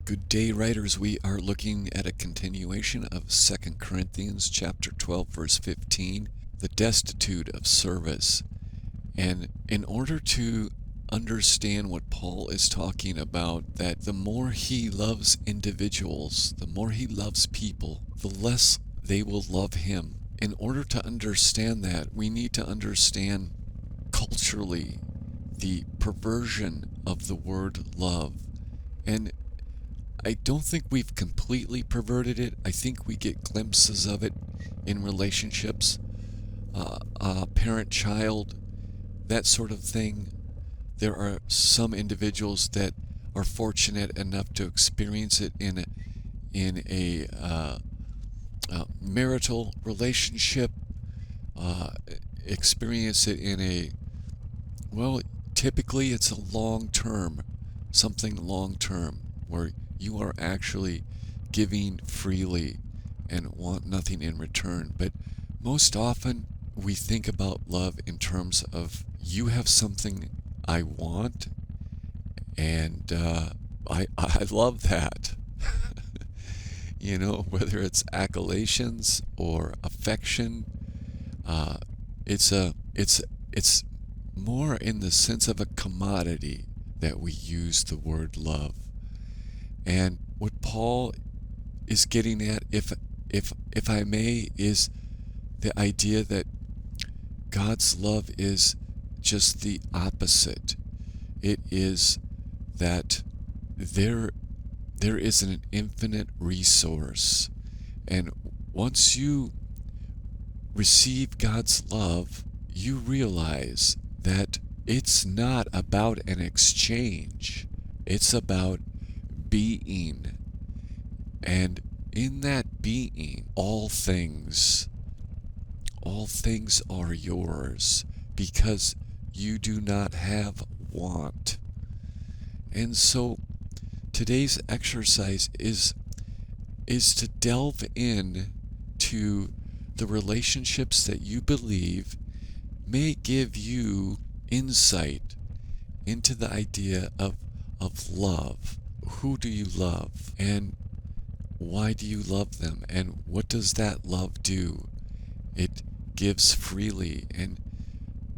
Good day, writers. We are looking at a continuation of 2 Corinthians chapter 12, verse 15, the destitute of service. And in order to understand what Paul is talking about, that the more he loves individuals, the more he loves people, the less they will love him. In order to understand that, we need to understand culturally the perversion of the word love. And I don't think we've completely perverted it. I think we get glimpses of it in relationships, parent-child, that sort of thing. There are some individuals that are fortunate enough to experience it in a marital relationship, experience it in typically it's a long-term, something long-term, where you are actually giving freely and want nothing in return. But most often we think about love in terms of, you have something I want, and I love that. Whether it's accolades or affection, it's more in the sense of a commodity that we use the word love. And what Paul is getting at, if I may, is the idea that God's love is just the opposite. It is that there is an infinite resource, and once you receive God's love, you realize that it's not about an exchange. It's about being. And in that being, all things are yours, because you do not have want. And so today's exercise is to delve in to the relationships that you believe may give you insight into the idea of love. Who do you love, and why do you love them, and what does that love do? It gives freely. And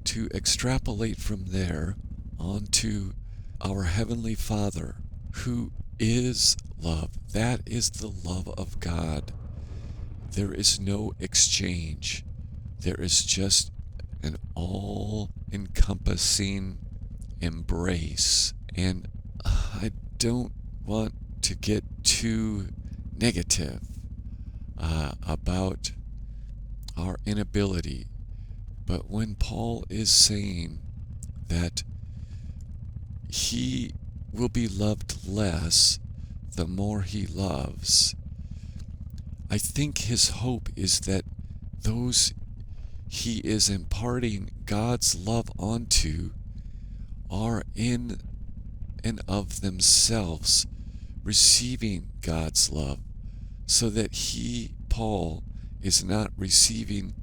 to extrapolate from there onto our Heavenly Father, who is love. That is the love of God. There is no exchange. There is just an all-encompassing embrace. And I don't want to get too negative about our inability, but when Paul is saying that he will be loved less the more he loves, I think his hope is that those he is imparting God's love onto are in and of themselves receiving God's love, so that he, Paul, is not receiving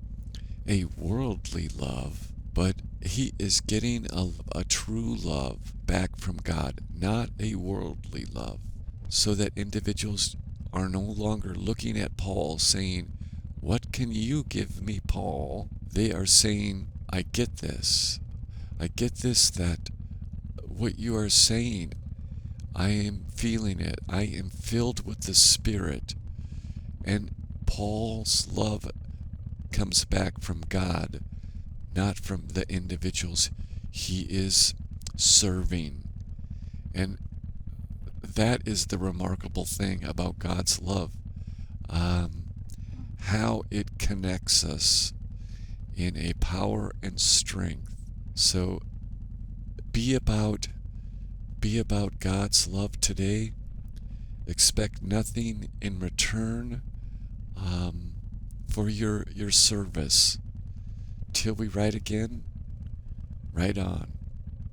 a worldly love, but he is getting a true love back from God, not a worldly love, so that individuals are no longer looking at Paul saying, "What can you give me, Paul?" They are saying, I get this, that what you are saying, I am feeling it. I am filled with the Spirit. And Paul's love comes back from God, not from the individuals he is serving. And that is the remarkable thing about God's love, how it connects us in a power and strength. So be about God's love today. Expect nothing in return for your service. Till we write again, write on.